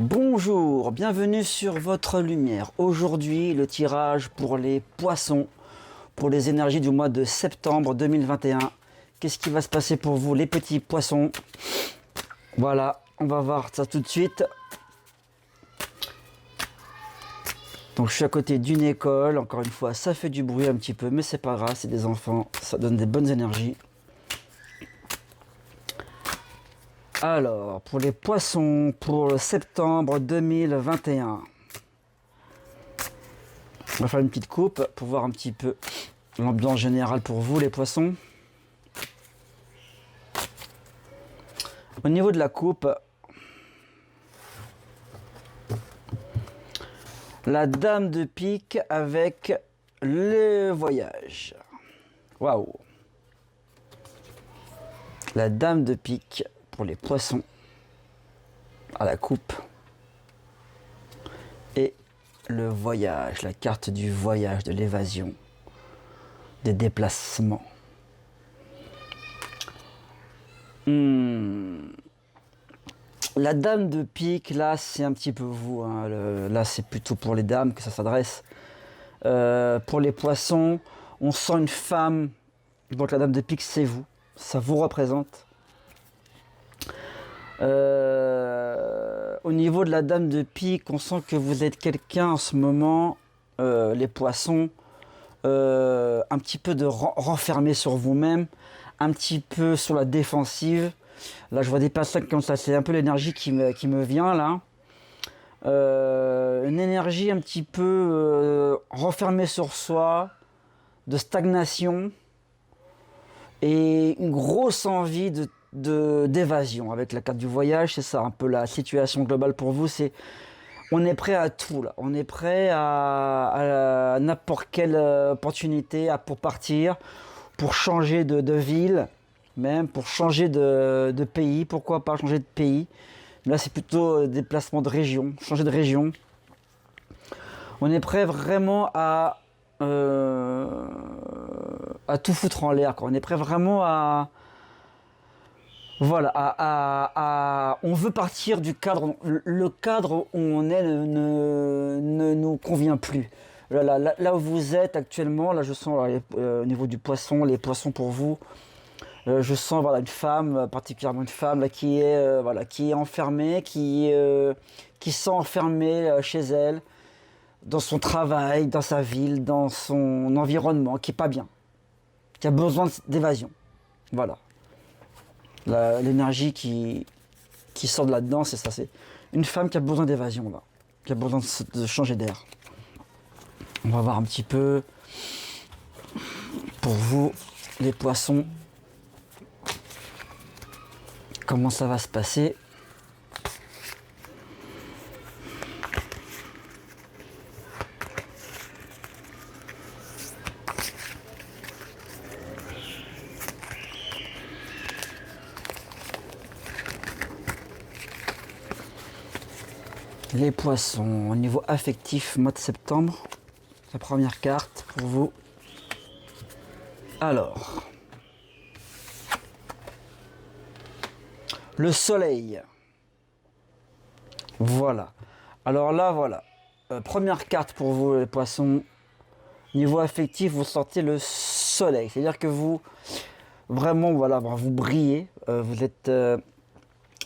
Bonjour, bienvenue sur votre lumière. Aujourd'hui, le tirage pour les poissons, pour les énergies du mois de septembre 2021. Qu'est-ce qui va se passer pour vous, les petits poissons? Voilà, on va voir ça tout de suite. Donc je suis à côté d'une école, encore une fois, ça fait du bruit un petit peu, mais c'est pas grave, c'est des enfants, ça donne des bonnes énergies. Alors, pour les poissons, pour septembre 2021, on va faire une petite coupe pour voir un petit peu l'ambiance générale pour vous, les poissons. Au niveau de la coupe, la dame de pique avec le voyage. Waouh! La dame de pique pour les poissons à la coupe. Et le voyage, la carte du voyage, de l'évasion, des déplacements. La dame de pique, là, c'est un petit peu vous. Hein. Là, c'est plutôt pour les dames que ça s'adresse. Pour les poissons, on sent une femme. Donc la dame de pique, c'est vous. Ça vous représente. Au niveau de la dame de pique, on sent que vous êtes quelqu'un en ce moment, les poissons, un petit peu de renfermé sur vous-même, un petit peu sur la défensive. Là, je vois des personnes comme ça, c'est un peu l'énergie qui me vient là. Une énergie un petit peu renfermée sur soi, de stagnation et une grosse envie d'évasion. Avec la carte du voyage, c'est ça un peu la situation globale pour vous. C'est on est prêt à tout là, on est prêt à n'importe quelle opportunité pour partir, pour changer de ville, même pour changer de pays. Pourquoi pas changer de pays? Là, c'est plutôt déplacement de région, changer de région. On est prêt vraiment à tout foutre en l'air. On est prêt vraiment à voilà, on veut partir du cadre. Le cadre où on est ne nous convient plus. Là où vous êtes actuellement, là je sens au niveau du poisson, les poissons pour vous. Je sens voilà, une femme, particulièrement une femme là, qui est enfermée, qui s'est enfermée chez elle, dans son travail, dans sa ville, dans son environnement, qui n'est pas bien, qui a besoin d'évasion. Voilà. L'énergie qui sort de là-dedans, c'est ça. C'est une femme qui a besoin d'évasion, là, qui a besoin de changer d'air. On va voir un petit peu pour vous, les poissons, comment ça va se passer. Les poissons, au niveau affectif, mois de septembre, la première carte pour vous. Alors, le soleil. Voilà. Alors là, voilà. Première carte pour vous, les poissons. Niveau affectif, vous sortez le soleil. C'est-à-dire que vous, vraiment, voilà, vous brillez.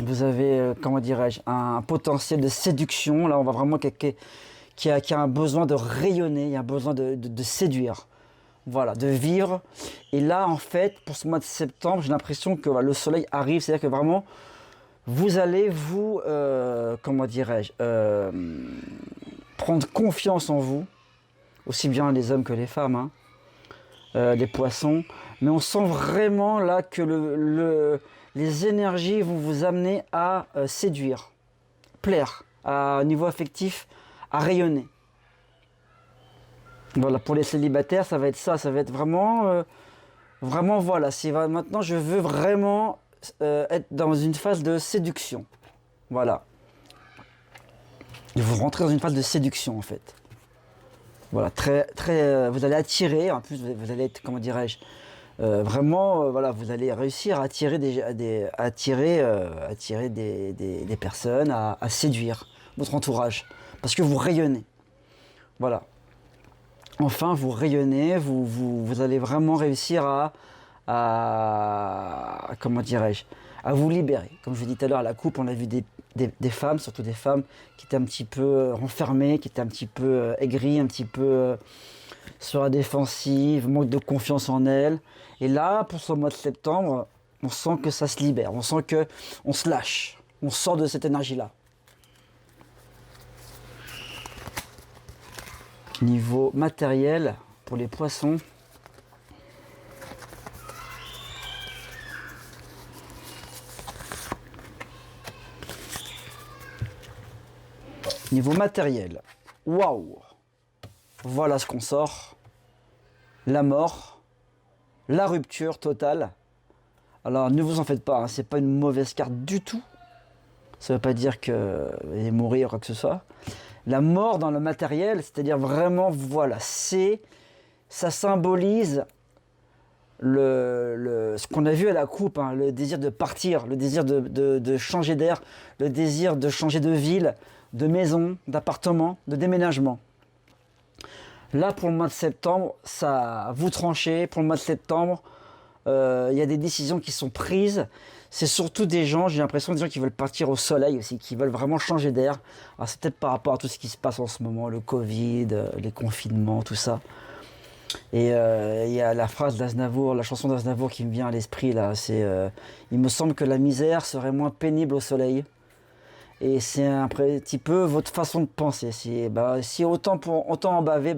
Vous avez, comment dirais-je, un potentiel de séduction. Là, on voit vraiment qui a un besoin de rayonner, il y a un besoin de séduire. Voilà, de vivre. Et là, en fait, pour ce mois de septembre, j'ai l'impression que le soleil arrive. C'est-à-dire que vraiment, vous allez comment dirais-je, prendre confiance en vous. Aussi bien les hommes que les femmes, hein, les poissons. Mais on sent vraiment là que les énergies vont vous amener à séduire, plaire, à niveau affectif, à rayonner. Voilà, pour les célibataires, ça va être ça, ça va être vraiment, vraiment voilà. Maintenant, je veux vraiment être dans une phase de séduction. Voilà. Et vous rentrez dans une phase de séduction en fait. Voilà, vous allez attirer, en plus vous allez être, comment dirais-je, vraiment, voilà, vous allez réussir à attirer des personnes, à séduire. votre entourage. Parce que vous rayonnez. Voilà. Enfin, vous rayonnez, vous allez vraiment réussir comment dirais-je, à vous libérer. Comme je l'ai dit tout à l'heure, à la coupe, on a vu des femmes, surtout des femmes, qui étaient un petit peu renfermées, qui étaient un petit peu aigries, un petit peu sur la défensive, manque de confiance en elles. Et là, pour ce mois de septembre, on sent que ça se libère, on sent que on se lâche, on sort de cette énergie-là. Niveau matériel, pour les poissons, niveau matériel, waouh! Voilà ce qu'on sort. La mort, la rupture totale. Alors ne vous en faites pas, hein, c'est pas une mauvaise carte du tout. Ça veut pas dire que vous allez mourir ou quoi que ce soit. La mort dans le matériel, c'est-à-dire vraiment, voilà, ça symbolise ce qu'on a vu à la coupe, hein, le désir de partir, le désir de changer d'air, le désir de changer de ville, de maison, d'appartement, de déménagement. Là, pour le mois de septembre, ça vous tranchez. Pour le mois de septembre, il y a des décisions qui sont prises. C'est surtout des gens, j'ai l'impression, des gens qui veulent partir au soleil aussi, qui veulent vraiment changer d'air. Alors c'est peut-être par rapport à tout ce qui se passe en ce moment, le Covid, les confinements, tout ça. Et il y a la phrase d'Aznavour, la chanson d'Aznavour qui me vient à l'esprit là, c'est il me semble que la misère serait moins pénible au soleil. Et c'est un petit peu votre façon de penser. Si autant en baver,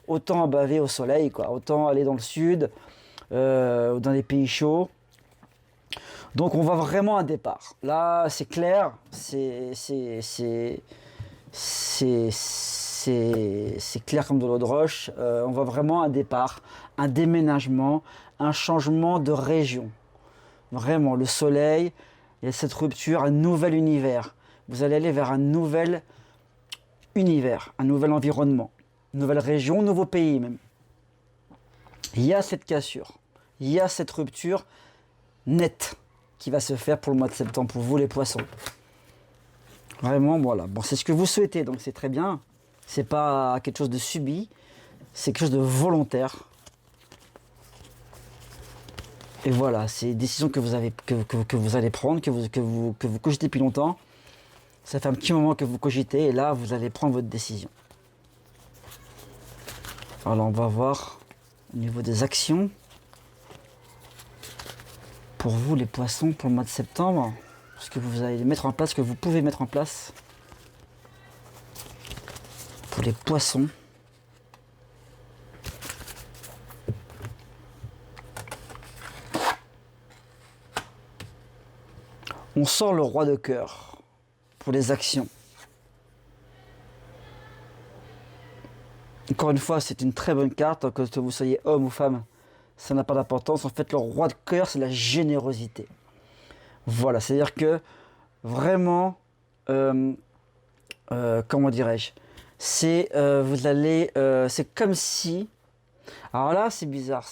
autant en baver au soleil, quoi. Autant aller dans le sud, dans les pays chauds. Donc on voit vraiment un départ. Là, c'est clair, c'est clair comme de l'eau de roche. On voit vraiment un départ, un déménagement, un changement de région. Vraiment, le soleil, il y a cette rupture, un nouvel univers. Vous allez aller vers un nouvel univers, un nouvel environnement, une nouvelle région, un nouveau pays même. Il y a cette cassure, il y a cette rupture nette qui va se faire pour le mois de septembre, pour vous les poissons. Vraiment, voilà. Bon, c'est ce que vous souhaitez, donc c'est très bien. C'est pas quelque chose de subi, c'est quelque chose de volontaire. Et voilà, c'est des décisions que vous allez prendre, que vous cogitez depuis longtemps. Ça fait un petit moment que vous cogitez et là, vous allez prendre votre décision. Alors, on va voir au niveau des actions. Pour vous, les poissons, pour le mois de septembre, ce que vous allez mettre en place, ce que vous pouvez mettre en place. Pour les poissons. On sort le roi de cœur. Pour les actions. Encore une fois, c'est une très bonne carte, que vous soyez homme ou femme, ça n'a pas d'importance. En fait, le roi de cœur, c'est la générosité. Voilà, c'est-à-dire que vraiment, comment dirais-je, c'est c'est comme si, alors là, c'est bizarre,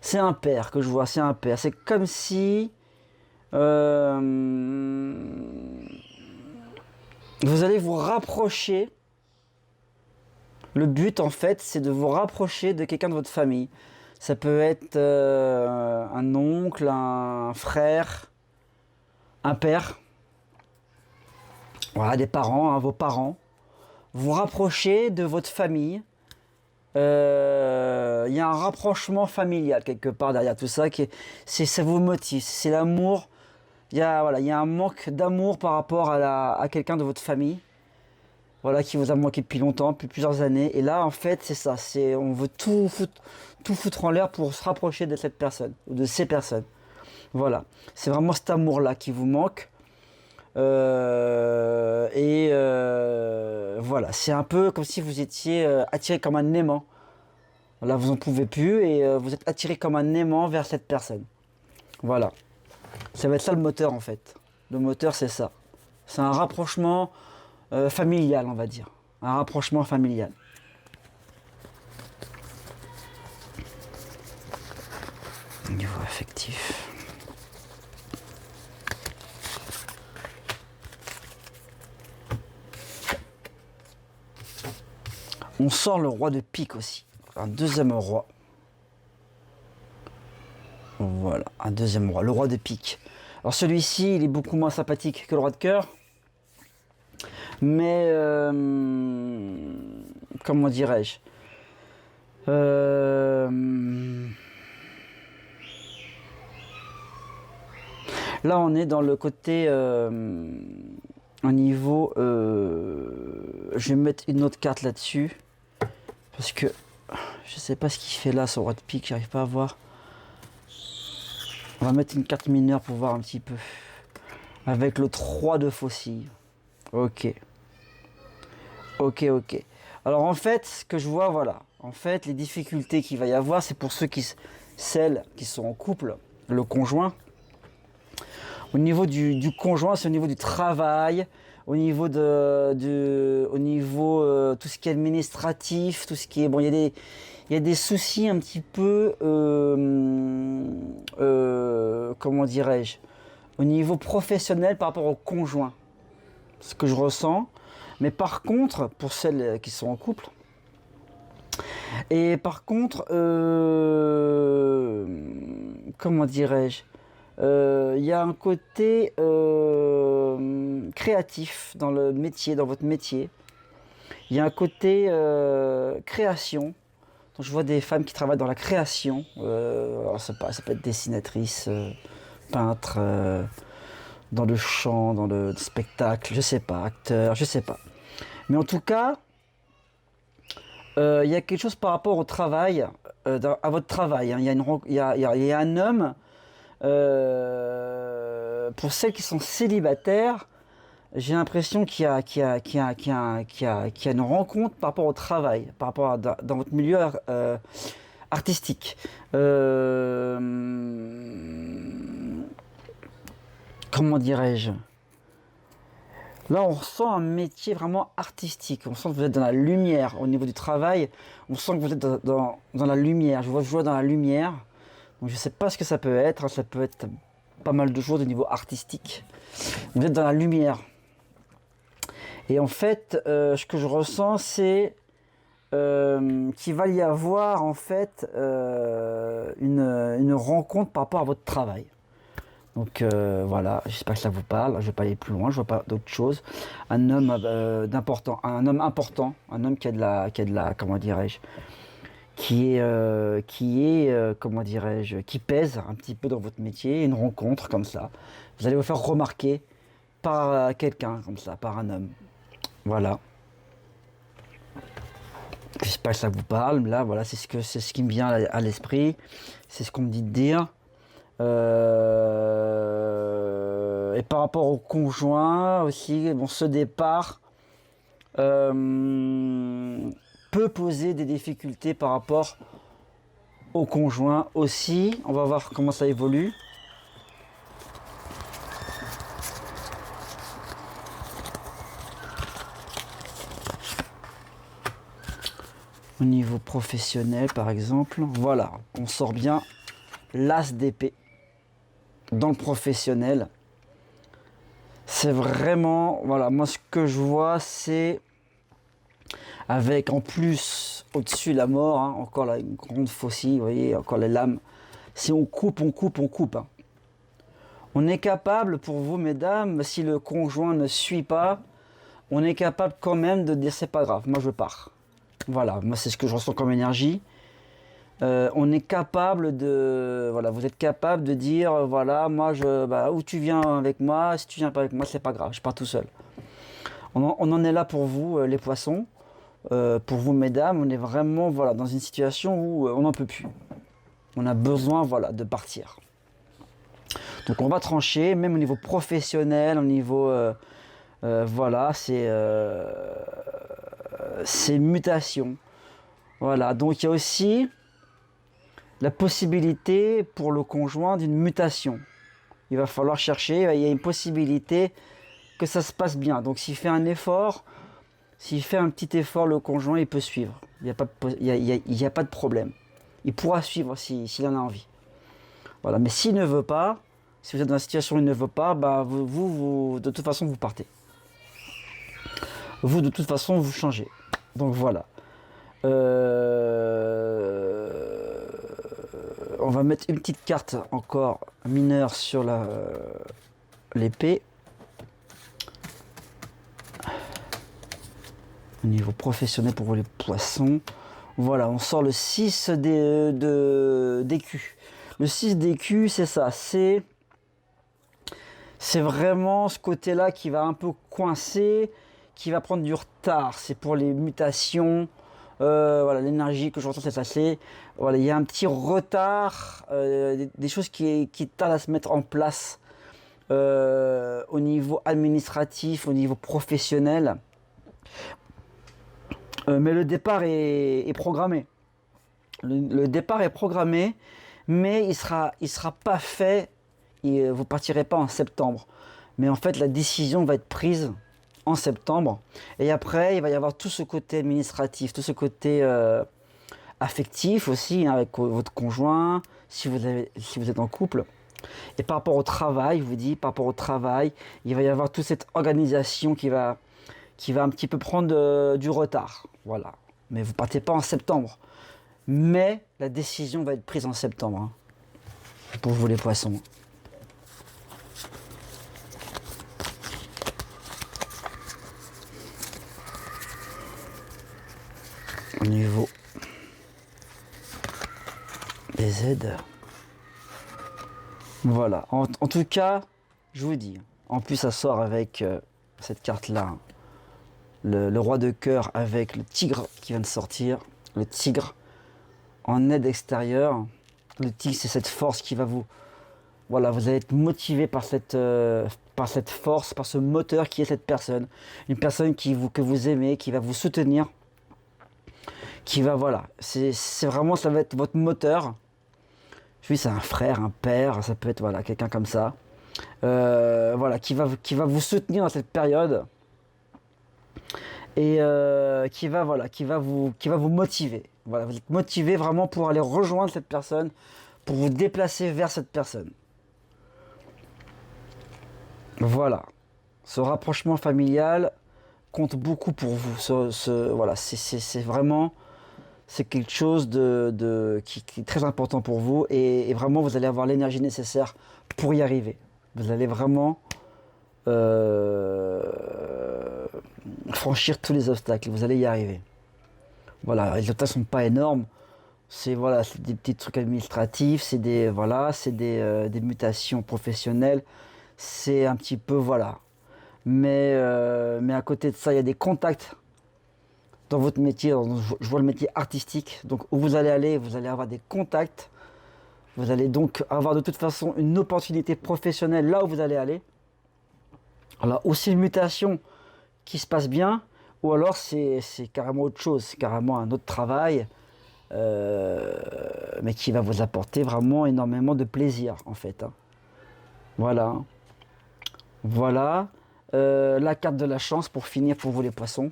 c'est un père que je vois, c'est un père, c'est comme si vous allez vous rapprocher. Le but, en fait, c'est de vous rapprocher de quelqu'un de votre famille. Ça peut être un oncle, un frère, un père. Voilà, des parents, hein, vos parents. Vous rapprochez de votre famille. Il y a un rapprochement familial quelque part derrière tout ça. Ça vous motive, c'est l'amour. Il y a un manque d'amour par rapport à quelqu'un de votre famille. Voilà, qui vous a manqué depuis longtemps, depuis plusieurs années. Et là, en fait, c'est ça. On veut tout foutre en l'air pour se rapprocher de cette personne, ou de ces personnes. Voilà. C'est vraiment cet amour-là qui vous manque. Voilà. C'est un peu comme si vous étiez attiré comme un aimant. Là, vous n'en pouvez plus et vous êtes attiré comme un aimant vers cette personne. Voilà. Ça va être ça le moteur, en fait. Le moteur, c'est ça. C'est un rapprochement familial, on va dire. Un rapprochement familial. Niveau affectif. On sort le roi de pique aussi. Un deuxième roi. Voilà, un deuxième roi, le roi de pique. Alors celui-ci, il est beaucoup moins sympathique que le roi de cœur. Mais, comment dirais-je, là, on est dans le côté, au niveau, je vais mettre une autre carte là-dessus, parce que je sais pas ce qu'il fait là, ce roi de pique, j'arrive pas à voir. On va mettre une carte mineure pour voir un petit peu, avec le 3 de faucille. Ok. Ok. Alors en fait, ce que je vois, voilà, en fait, les difficultés qu'il va y avoir, c'est pour celles qui sont en couple, le conjoint. Au niveau du conjoint, c'est au niveau du travail, au niveau tout ce qui est administratif, tout ce qui est bon, il y a des soucis un petit peu, comment dirais-je, au niveau professionnel par rapport au conjoint, ce que je ressens. Mais par contre, pour celles qui sont en couple, et par contre, comment dirais-je, il y a un côté créatif dans le métier, dans votre métier. Il y a un côté création. Donc, je vois des femmes qui travaillent dans la création. Alors ça peut être dessinatrice, peintre, dans le chant, dans le spectacle, je sais pas, acteur, je sais pas. Mais en tout cas, il y a quelque chose par rapport au travail, à votre travail. Hein. Il y a un homme, pour celles qui sont célibataires, j'ai l'impression qu'il y a une rencontre par rapport au travail, par rapport dans votre milieu artistique. Comment dirais-je ? Là, on ressent un métier vraiment artistique. On sent que vous êtes dans la lumière au niveau du travail. On sent que vous êtes dans la lumière. Je vois jouer dans la lumière. Donc, je ne sais pas ce que ça peut être. Ça peut être pas mal de choses au niveau artistique. Vous êtes dans la lumière. Et en fait, ce que je ressens, c'est qu'il va y avoir en fait une rencontre par rapport à votre travail. Donc voilà, j'espère que ça vous parle. Je ne vais pas aller plus loin, je vois pas d'autre chose. Un homme important, un homme important, un homme qui a de la, comment dirais-je, qui est comment dirais-je, qui pèse un petit peu dans votre métier. Une rencontre comme ça, vous allez vous faire remarquer par quelqu'un comme ça, par un homme. Voilà. J'espère que ça vous parle. Là, voilà, c'est ce qui me vient à l'esprit. C'est ce qu'on me dit de dire. Et par rapport au conjoint aussi, bon, ce départ peut poser des difficultés par rapport au conjoint aussi. On va voir comment ça évolue. Au niveau professionnel, par exemple, voilà, on sort bien l'as d'épée. Dans le professionnel, c'est vraiment, voilà, moi ce que je vois, c'est avec en plus au-dessus la mort, hein, encore là, une grande faucille, vous voyez, encore les lames. Si on coupe. Hein. On est capable, pour vous mesdames, si le conjoint ne suit pas, on est capable quand même de dire c'est pas grave, moi je pars. Voilà, moi c'est ce que je ressens comme énergie. On est capable de, voilà, vous êtes capable de dire, voilà, moi, où tu viens avec moi, si tu viens pas avec moi, c'est pas grave, je pars tout seul. On en est là pour vous, les poissons, pour vous, mesdames, on est vraiment, voilà, dans une situation où on n'en peut plus. On a besoin, voilà, de partir. Donc on va trancher, même au niveau professionnel, au niveau, voilà, c'est mutation. Voilà, donc il y a aussi la possibilité pour le conjoint d'une mutation. Il va falloir chercher, il y a une possibilité que ça se passe bien. Donc s'il fait un effort, s'il fait un petit effort, le conjoint, il peut suivre. Il n'y a pas de problème. Il pourra suivre s'il en a envie. Voilà. Mais s'il ne veut pas, si vous êtes dans la situation où il ne veut pas, bah vous, de toute façon, vous partez. Vous, de toute façon, vous changez. Donc voilà. On va mettre une petite carte encore mineure sur l'épée. Au niveau professionnel pour les poissons. Voilà, on sort le 6 d'écu. Le 6 d'écu, c'est ça. C'est vraiment ce côté-là qui va un peu coincer, qui va prendre du retard. C'est pour les mutations. Voilà, l'énergie que je ressens, c'est ça. Voilà, il y a un petit retard, des choses qui tardent à se mettre en place au niveau administratif, au niveau professionnel. Mais le départ est programmé. Le départ est programmé, mais il sera pas fait. Vous partirez pas en septembre. Mais en fait, la décision va être prise en septembre. Et après, il va y avoir tout ce côté administratif, tout ce côté affectif aussi, hein, avec votre conjoint, si vous êtes en couple. Et par rapport au travail, je vous dis, par rapport au travail, il va y avoir toute cette organisation qui va un petit peu prendre du retard. Voilà. Mais vous partez pas en septembre. Mais la décision va être prise en septembre. Hein, pour vous les poissons. Au niveau des aides. Voilà. En tout cas, je vous dis. En plus, ça sort avec cette carte-là. Hein. Le roi de cœur avec le tigre qui vient de sortir. Le tigre en aide extérieure. Le tigre, c'est cette force qui va vous... Voilà, vous allez être motivé par cette force, par ce moteur qui est cette personne. Une personne que vous aimez, qui va vous soutenir. Qui va, voilà, c'est vraiment, ça va être votre moteur. Je dis, c'est un frère, un père, ça peut être, voilà, quelqu'un comme ça. Voilà, qui va vous soutenir dans cette période. Et qui va vous motiver. Voilà, vous êtes motivé vraiment pour aller rejoindre cette personne, pour vous déplacer vers cette personne. Voilà. Ce rapprochement familial compte beaucoup pour vous. Voilà, c'est vraiment... C'est quelque chose qui est très important pour vous et vraiment vous allez avoir l'énergie nécessaire pour y arriver. Vous allez vraiment franchir tous les obstacles, vous allez y arriver. Voilà, les obstacles ne sont pas énormes, c'est des petits trucs administratifs, c'est des mutations professionnelles, c'est un petit peu voilà. Mais à côté de ça, il y a des contacts dans votre métier, je vois le métier artistique, donc où vous allez aller, vous allez avoir des contacts, vous allez donc avoir de toute façon une opportunité professionnelle là où vous allez aller. Alors aussi une mutation qui se passe bien, ou alors c'est carrément autre chose, c'est carrément un autre travail, mais qui va vous apporter vraiment énormément de plaisir en fait. Hein. Voilà. Voilà. La carte de la chance pour finir pour vous les poissons.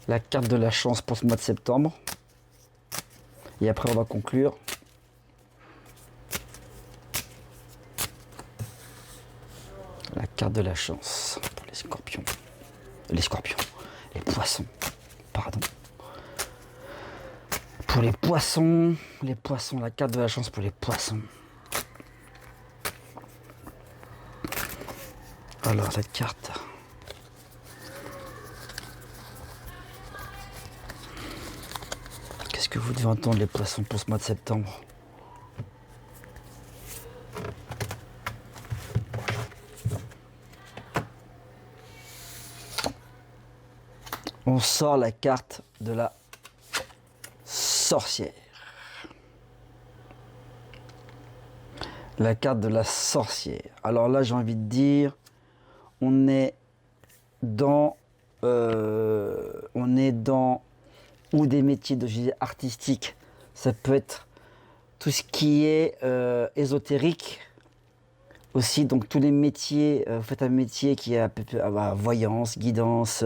La carte de la chance pour ce mois de septembre. Et après, on va conclure. La carte de la chance pour les scorpions. Les poissons. Pardon. Pour les poissons, la carte de la chance pour les poissons. Alors, cette carte. Qu'est-ce que vous devez entendre, les poissons, pour ce mois de septembre? On sort la carte de la sorcière. La carte de la sorcière. Alors là, j'ai envie de dire, on est dans ou des métiers de artistique. Ça peut être tout ce qui est ésotérique aussi. Donc tous les métiers, vous faites un métier qui est voyance, guidance,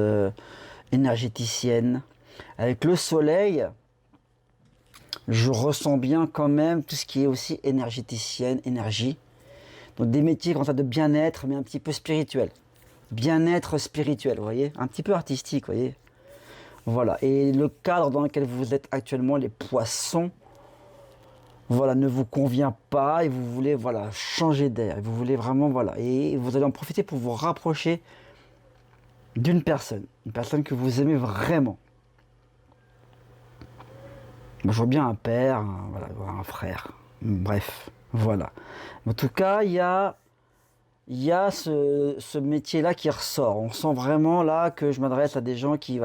énergéticienne. Avec le soleil, je ressens bien quand même tout ce qui est aussi énergéticienne, énergie. Donc des métiers comme ça de bien-être, mais un petit peu spirituel. Bien-être spirituel, vous voyez, un petit peu artistique, vous voyez. Voilà. Et le cadre dans lequel vous êtes actuellement, les poissons, voilà, ne vous convient pas et vous voulez, voilà, changer d'air. Vous voulez vraiment, voilà. Et vous allez en profiter pour vous rapprocher d'une personne. Une personne que vous aimez vraiment. Moi, je vois bien un père, voilà, un frère. Bref, voilà. En tout cas, il y a ce métier-là qui ressort. On sent vraiment là que je m'adresse à des gens qui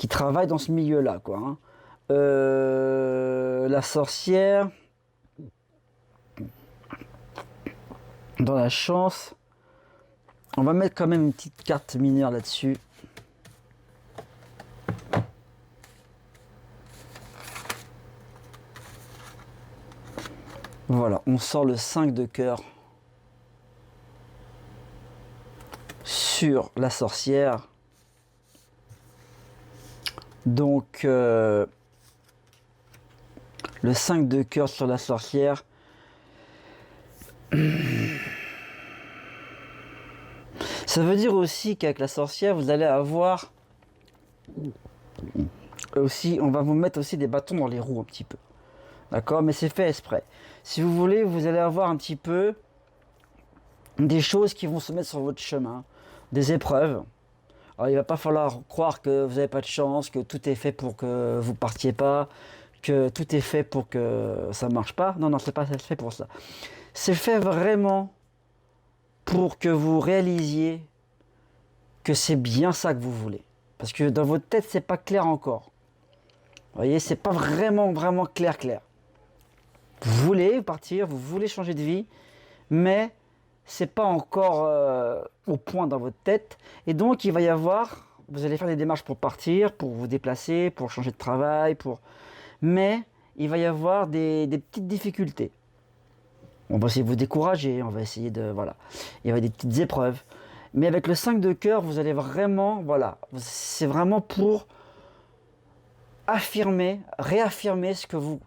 travaillent dans ce milieu-là, quoi. Hein. La sorcière, dans la chance, on va mettre quand même une petite carte mineure là-dessus. Voilà, on sort le 5 de cœur sur la sorcière. Donc, le 5 de cœur sur la sorcière. Ça veut dire aussi qu'avec la sorcière, vous allez avoir aussi, on va vous mettre aussi des bâtons dans les roues un petit peu. D'accord? Mais c'est fait exprès. Si vous voulez, vous allez avoir un petit peu des choses qui vont se mettre sur votre chemin, des épreuves. Alors, il ne va pas falloir croire que vous n'avez pas de chance, que tout est fait pour que vous ne partiez pas, que tout est fait pour que ça ne marche pas. Non, non, c'est pas fait pour ça. C'est fait vraiment pour que vous réalisiez que c'est bien ça que vous voulez. Parce que dans votre tête, c'est pas clair encore. Vous voyez, c'est pas vraiment clair. Vous voulez partir, vous voulez changer de vie, mais c'est pas encore au point dans votre tête. Et donc, il va y avoir, vous allez faire des démarches pour partir, pour vous déplacer, pour changer de travail, mais il va y avoir des petites difficultés. On va essayer de vous décourager, on va essayer de, voilà. Il y a des petites épreuves. Mais avec le 5 de cœur, vous allez vraiment, voilà, c'est vraiment pour affirmer, réaffirmer ce que vous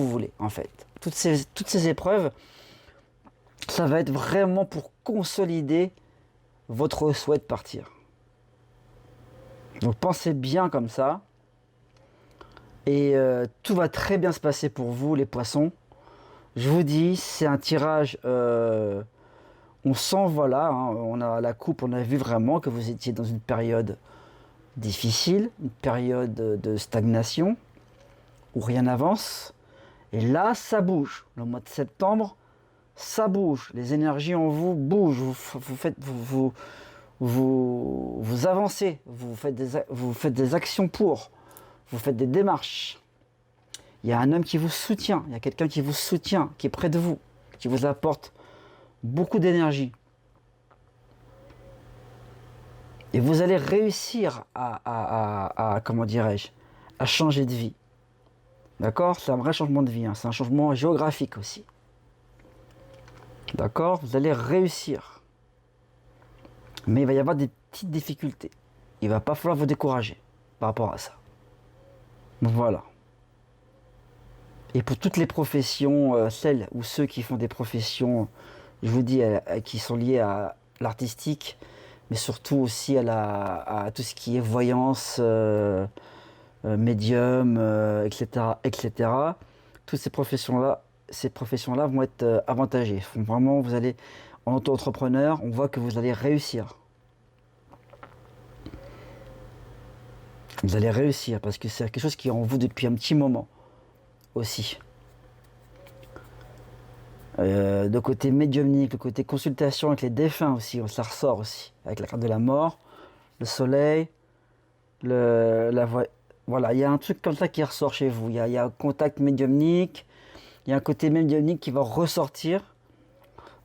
voulez, en fait. Toutes ces épreuves, ça va être vraiment pour consolider votre souhait de partir. Donc pensez bien comme ça. Et tout va très bien se passer pour vous, les poissons. Je vous dis, c'est un tirage... on sent, voilà, hein, on a la coupe, on a vu vraiment que vous étiez dans une période difficile, une période de stagnation, où rien n'avance. Et là, ça bouge. Le mois de septembre, ça bouge. Les énergies en vous bougent. Vous avancez. Vous faites des actions pour. Vous faites des démarches. Il y a un homme qui vous soutient. Il y a quelqu'un qui vous soutient, qui est près de vous, qui vous apporte beaucoup d'énergie. Et vous allez réussir à comment dirais-je, à changer de vie. D'accord? C'est un vrai changement de vie, hein. C'est un changement géographique aussi. D'accord? Vous allez réussir. Mais il va y avoir des petites difficultés. Il ne va pas falloir vous décourager par rapport à ça. Voilà. Et pour toutes les professions, celles ou ceux qui font des professions, je vous dis, qui sont liées à l'artistique, mais surtout aussi à tout ce qui est voyance, médium, etc. Toutes ces professions-là vont être avantagées. Vraiment, vous allez, en auto-entrepreneur, on voit que vous allez réussir. Vous allez réussir parce que c'est quelque chose qui est en vous depuis un petit moment aussi. De côté médiumnique, le côté consultation avec les défunts aussi, ça ressort aussi, avec la carte de la mort, le soleil, la voix. Voilà, il y a un truc comme ça qui ressort chez vous. Il y a un contact médiumnique, il y a un côté médiumnique qui va ressortir.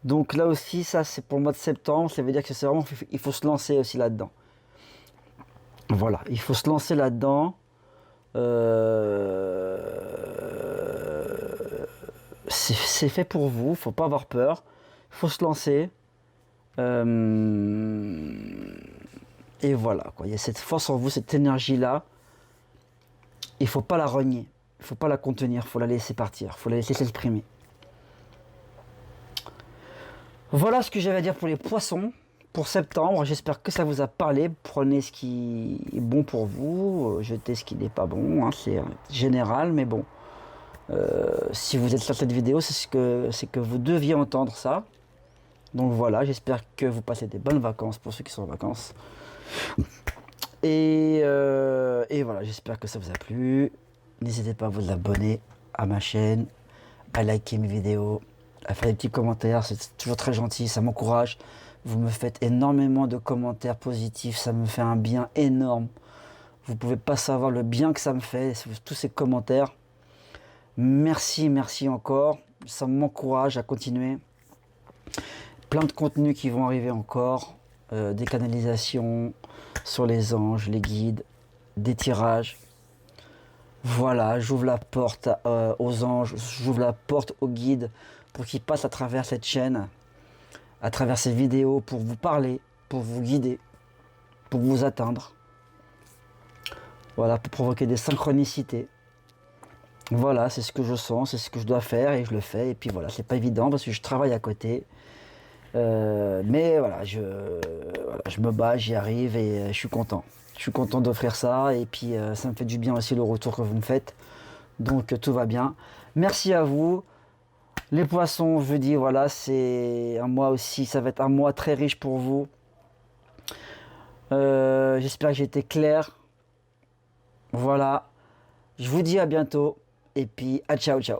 Donc là aussi, ça c'est pour le mois de septembre, ça veut dire que c'est vraiment, il faut se lancer aussi là-dedans. Voilà, il faut se lancer là-dedans. C'est fait pour vous, faut pas avoir peur, faut se lancer. Et voilà, quoi. Il y a cette force en vous, cette énergie-là. Il faut pas la renier, il faut pas la contenir, il faut la laisser partir, il faut la laisser s'exprimer. Voilà ce que j'avais à dire pour les poissons. pour septembre. J'espère que ça vous a parlé. Prenez ce qui est bon pour vous, jetez ce qui n'est pas bon, hein, c'est général, mais bon. Si vous êtes sur cette vidéo, c'est que vous deviez entendre ça. Donc voilà, j'espère que vous passez des bonnes vacances pour ceux qui sont en vacances. Et voilà, j'espère que ça vous a plu. N'hésitez pas à vous abonner à ma chaîne, à liker mes vidéos, à faire des petits commentaires, c'est toujours très gentil, ça m'encourage. Vous me faites énormément de commentaires positifs, ça me fait un bien énorme. Vous ne pouvez pas savoir le bien que ça me fait, tous ces commentaires. Merci, merci encore. Ça m'encourage à continuer. Plein de contenus qui vont arriver encore. Des canalisations sur les anges, les guides, des tirages. Voilà, j'ouvre la porte aux anges, j'ouvre la porte aux guides pour qu'ils passent à travers cette chaîne, à travers ces vidéos, pour vous parler, pour vous guider, pour vous atteindre. Voilà, pour provoquer des synchronicités. Voilà, c'est ce que je sens, c'est ce que je dois faire et je le fais. Et puis voilà, c'est pas évident parce que je travaille à côté. Mais voilà, je me bats, j'y arrive et je suis content. Je suis content d'offrir ça et puis ça me fait du bien aussi le retour que vous me faites. Donc tout va bien. Merci à vous. Les poissons, je dis voilà, c'est un mois aussi, ça va être un mois très riche pour vous. J'espère que j'ai été clair. Voilà. Je vous dis à bientôt et puis à ciao ciao.